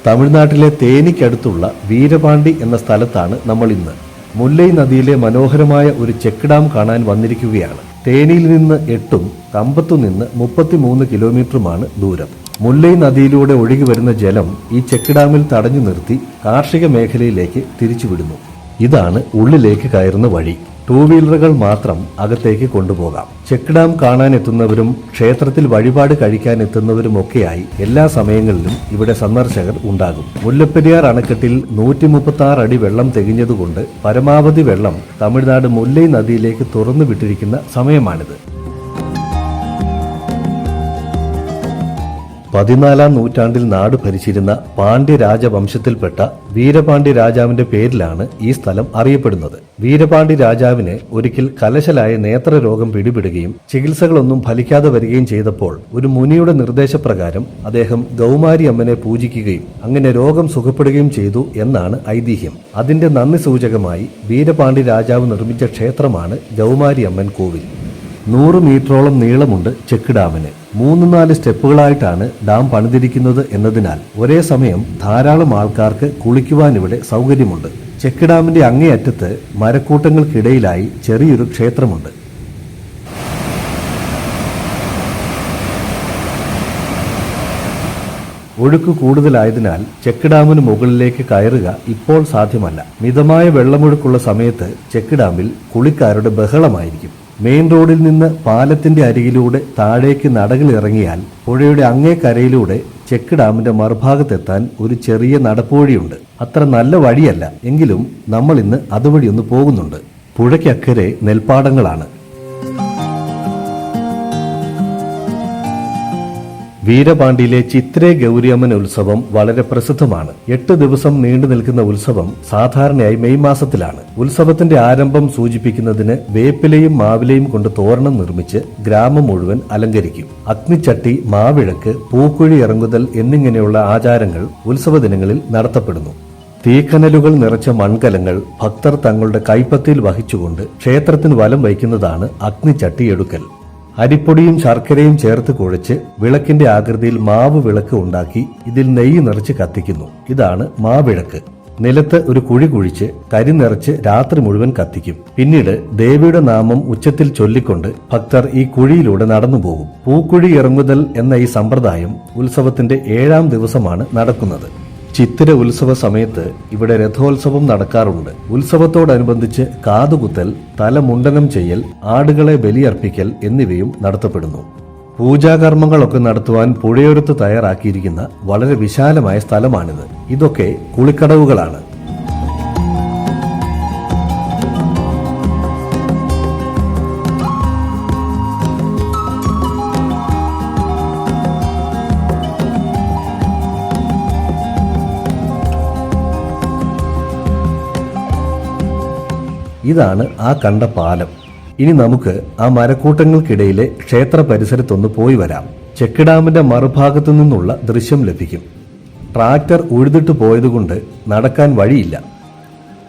തമിഴ്നാട്ടിലെ തേനിക്കടുത്തുള്ള വീരപാണ്ടി എന്ന സ്ഥലത്താണ് നമ്മൾ ഇന്ന്. മുല്ലൈ നദിയിലെ മനോഹരമായ ഒരു ചെക്ക് ഡാം കാണാൻ വന്നിരിക്കുകയാണ്. തേനിയിൽ നിന്ന് 8ഉം കമ്പത്തു നിന്ന് 33 കിലോമീറ്ററുമാണ് ദൂരം. മുല്ലൈ നദിയിലൂടെ ഒഴുകി വരുന്ന ജലം ഈ ചെക്ക് ഡാമിൽ തടഞ്ഞു നിർത്തി കാർഷിക മേഖലയിലേക്ക് തിരിച്ചുവിടുന്നു. ഇതാണ് ഉള്ളിലേക്ക് കയറുന്ന വഴി. 2 വീലറുകൾ മാത്രം അകത്തേക്ക് കൊണ്ടുപോകാം. ചെക്ക് ഡാം കാണാനെത്തുന്നവരും ക്ഷേത്രത്തിൽ വഴിപാട് കഴിക്കാൻ എത്തുന്നവരുമൊക്കെയായി എല്ലാ സമയങ്ങളിലും ഇവിടെ സന്ദർശകർ ഉണ്ടാകും. മുല്ലപ്പെരിയാർ അണക്കെട്ടിൽ 136 അടി വെള്ളം തികഞ്ഞതുകൊണ്ട് പരമാവധി വെള്ളം തമിഴ്നാട് മുല്ലൈ നദിയിലേക്ക് തുറന്നു വിട്ടിരിക്കുന്ന സമയമാണിത്. 14-ാം നൂറ്റാണ്ടിൽ നാട് ഭരിച്ചിരുന്ന പാണ്ഡ്യ രാജവംശത്തിൽപ്പെട്ട വീരപാണ്ഡ്യ രാജാവിന്റെ പേരിലാണ് ഈ സ്ഥലം അറിയപ്പെടുന്നത്. വീരപാണ്ഡ്യ രാജാവിന് ഒരിക്കൽ കലശലായ നേത്രരോഗം പിടിപെടുകയും ചികിത്സകളൊന്നും ഫലിക്കാതെ വരികയും ചെയ്തപ്പോൾ ഒരു മുനിയുടെ നിർദ്ദേശപ്രകാരം അദ്ദേഹം ഗൗമാരി അമ്മനെ പൂജിക്കുകയും അങ്ങനെ രോഗം സുഖപ്പെടുകയും ചെയ്തു എന്നാണ് ഐതിഹ്യം. അതിന്റെ നന്ദി സൂചകമായി വീരപാണ്ഡ്യ രാജാവ് നിർമ്മിച്ച ക്ഷേത്രമാണ് ഗൗമാരി അമ്മൻ കോവിൽ. 100 മീറ്ററോളം നീളമുണ്ട് ചെക്ക് ഡാമിന്. 3-4 സ്റ്റെപ്പുകളായിട്ടാണ് ഡാം പണിതിരിക്കുന്നത് എന്നതിനാൽ ഒരേ സമയം ധാരാളം ആൾക്കാർക്ക് കുളിക്കുവാനിവിടെ സൗകര്യമുണ്ട്. ചെക്ക് ഡാമിന്റെ അങ്ങേയറ്റത്ത് മരക്കൂട്ടങ്ങൾക്കിടയിലായി ചെറിയൊരു ക്ഷേത്രമുണ്ട്. ഒഴുക്ക് കൂടുതലായതിനാൽ ചെക്ക് ഡാമിന് മുകളിലേക്ക് കയറുക ഇപ്പോൾ സാധ്യമല്ല. മിതമായ വെള്ളമൊഴുക്കുള്ള സമയത്ത് ചെക്ക് ഡാമിൽ കുളിക്കാരുടെ ബഹളമായിരിക്കും. മെയിൻ റോഡിൽ നിന്ന് പാലത്തിന്റെ അരികിലൂടെ താഴേക്ക് നടകളിറങ്ങിയാൽ പുഴയുടെ അങ്ങേ കരയിലൂടെ ചെക്ക് ഡാമിന്റെ മറുഭാഗത്തെത്താൻ ഒരു ചെറിയ നടപ്പുവഴിയുണ്ട്. അത്ര നല്ല വഴിയല്ല, എങ്കിലും നമ്മൾ ഇന്ന് അതുവഴി ഒന്ന് പോകുന്നുണ്ട്. പുഴയ്ക്കക്കരെ നെൽപ്പാടങ്ങളാണ്. വീരപാണ്ടിയിലെ ചിത്രേ ഗൗരിയമ്മൻ ഉത്സവം വളരെ പ്രസിദ്ധമാണ്. 8 ദിവസം നീണ്ടു നിൽക്കുന്ന ഉത്സവം സാധാരണയായി മെയ് മാസത്തിലാണ്. ഉത്സവത്തിന്റെ ആരംഭം സൂചിപ്പിക്കുന്നതിന് വേപ്പിലയും മാവിലയും കൊണ്ട് തോരണം നിർമ്മിച്ച് ഗ്രാമം മുഴുവൻ അലങ്കരിക്കും. അഗ്നിച്ചട്ടി, മാവിളക്ക്, പൂക്കുഴി ഇറങ്ങുതൽ എന്നിങ്ങനെയുള്ള ആചാരങ്ങൾ ഉത്സവ ദിനങ്ങളിൽ നടത്തപ്പെടുന്നു. തീക്കനലുകൾ നിറച്ച മൺകലങ്ങൾ ഭക്തർ തങ്ങളുടെ കൈപ്പത്തിയിൽ വഹിച്ചുകൊണ്ട് ക്ഷേത്രത്തിന് വലം വയ്ക്കുന്നതാണ് അഗ്നിച്ചട്ടി എടുക്കൽ. അരിപ്പൊടിയും ശർക്കരയും ചേർത്ത് കുഴച്ച് വിളക്കിന്റെ ആകൃതിയിൽ മാവ് വിളക്ക് ഉണ്ടാക്കി ഇതിൽ നെയ്യ് നിറച്ച് കത്തിക്കുന്നു. ഇതാണ് മാവിളക്ക്. നിലത്ത് ഒരു കുഴി കുഴിച്ച് കരി നിറച്ച് രാത്രി മുഴുവൻ കത്തിക്കും. പിന്നീട് ദേവിയുടെ നാമം ഉച്ചത്തിൽ ചൊല്ലിക്കൊണ്ട് ഭക്തർ ഈ കുഴിയിലൂടെ നടന്നുപോകും. പൂക്കുഴി ഇറങ്ങുതൽ എന്ന ഈ സമ്പ്രദായം ഉത്സവത്തിന്റെ 7ാം ദിവസമാണ് നടക്കുന്നത്. ചിത്തിര ഉത്സവ സമയത്ത് ഇവിടെ രഥോത്സവം നടക്കാറുണ്ട്. ഉത്സവത്തോടനുബന്ധിച്ച് കാതുകുത്തൽ, തലമുണ്ടനം ചെയ്യൽ, ആടുകളെ ബലിയർപ്പിക്കൽ എന്നിവയും നടത്തപ്പെടുന്നു. പൂജാകർമ്മങ്ങളൊക്കെ നടത്തുവാൻ പുഴയോരത്ത് തയ്യാറാക്കിയിരിക്കുന്ന വളരെ വിശാലമായ സ്ഥലമാണിത്. ഇതൊക്കെ കുളിക്കടവുകളാണ്. ഇതാണ് ആ കണ്ട പാലം. ഇനി നമുക്ക് ആ മരക്കൂട്ടങ്ങൾക്കിടയിലെ ക്ഷേത്ര പരിസരത്തൊന്ന് പോയി വരാം. ചെക്ക് ഡാമിന്റെ മറുഭാഗത്തു നിന്നുള്ള ദൃശ്യം ലഭിക്കും. ട്രാക്ടർ ഉഴുതിട്ട് പോയതുകൊണ്ട് നടക്കാൻ വഴിയില്ല.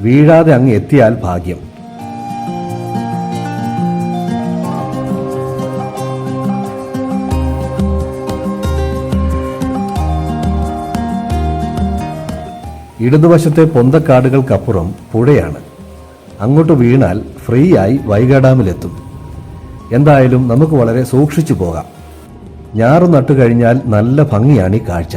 വീഴാതെ അങ്ങ് എത്തിയാൽ ഭാഗ്യം. ഇടതുവശത്തെ പൊന്തക്കാടുകൾക്കപ്പുറം പുഴയാണ്. അങ്ങോട്ട് വീണാൽ ഫ്രീ ആയി വൈഗ ഡാമിലെത്തും. എന്തായാലും നമുക്ക് വളരെ സൂക്ഷിച്ചു പോകാം. ഞാറു നട്ടുകഴിഞ്ഞാൽ നല്ല ഭംഗിയാണ് ഈ കാഴ്ച.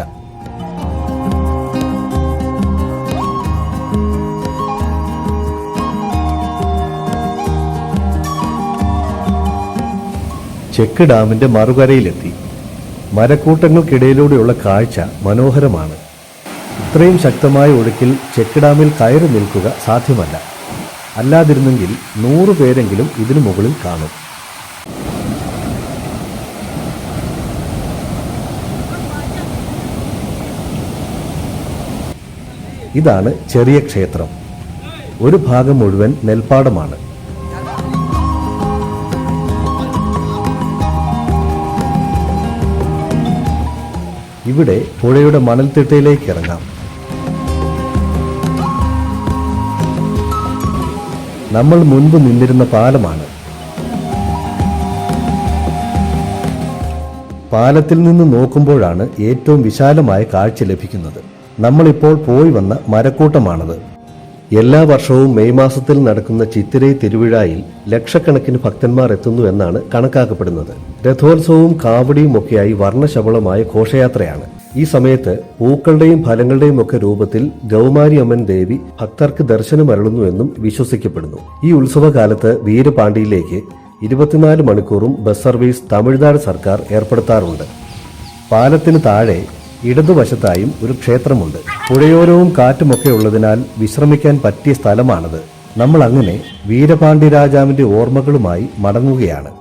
ചെക്ക് ഡാമിന്റെ മറുകരയിലെത്തി. മരക്കൂട്ടങ്ങൾക്കിടയിലൂടെയുള്ള കാഴ്ച മനോഹരമാണ്. ഇത്രയും ശക്തമായ ഒഴുക്കിൽ ചെക്ക് ഡാമിൽ കയറി നിൽക്കുക സാധ്യമല്ല. അല്ലാതിരുന്നെങ്കിൽ 100 പേരെങ്കിലും ഇതിനു മുകളിൽ കാണും. ഇതാണ് ചെറിയ ക്ഷേത്രം. ഒരു ഭാഗം മുഴുവൻ നെൽപ്പാടമാണ്. ഇവിടെ പുഴയുടെ മണൽത്തിട്ടയിലേക്ക് ഇറങ്ങാം. നമ്മൾ മുൻപ് നിന്നിരുന്ന പാലമാണ്. പാലത്തിൽ നിന്ന് നോക്കുമ്പോഴാണ് ഏറ്റവും വിശാലമായ കാഴ്ച ലഭിക്കുന്നത്. നമ്മളിപ്പോൾ പോയി വന്ന മരക്കൂട്ടമാണത്. എല്ലാ വർഷവും മെയ് മാസത്തിൽ നടക്കുന്ന ചിത്തിരൈ തിരുവിഴായിൽ ലക്ഷക്കണക്കിന് ഭക്തന്മാർ എത്തുന്നു എന്നാണ് കണക്കാക്കപ്പെടുന്നത്. രഥോത്സവവും കാവടിയും ഒക്കെയായി വർണ്ണശബളമായ ഘോഷയാത്രയാണ്. ഈ സമയത്ത് പൂക്കളുടെയും ഫലങ്ങളുടെയും ഒക്കെ രൂപത്തിൽ ഗൗമാരി അമ്മൻ ദേവി ഭക്തർക്ക് ദർശനമരുളുന്നു എന്നും വിശ്വസിക്കപ്പെടുന്നു. ഈ ഉത്സവകാലത്ത് വീരപാണ്ടിയിലേക്ക് 24 മണിക്കൂറും ബസ് സർവീസ് തമിഴ്നാട് സർക്കാർ ഏർപ്പെടുത്താറുണ്ട്. പാലത്തിന് താഴെ ഇടതുവശത്തായും ഒരു ക്ഷേത്രമുണ്ട്. പുഴയോരവും കാറ്റുമൊക്കെ ഉള്ളതിനാൽ വിശ്രമിക്കാൻ പറ്റിയ സ്ഥലമാണത്. നമ്മൾ അങ്ങനെ വീരപാണ്ഡ്യ രാജാവിന്റെ ഓർമ്മകളുമായി മടങ്ങുകയാണ്.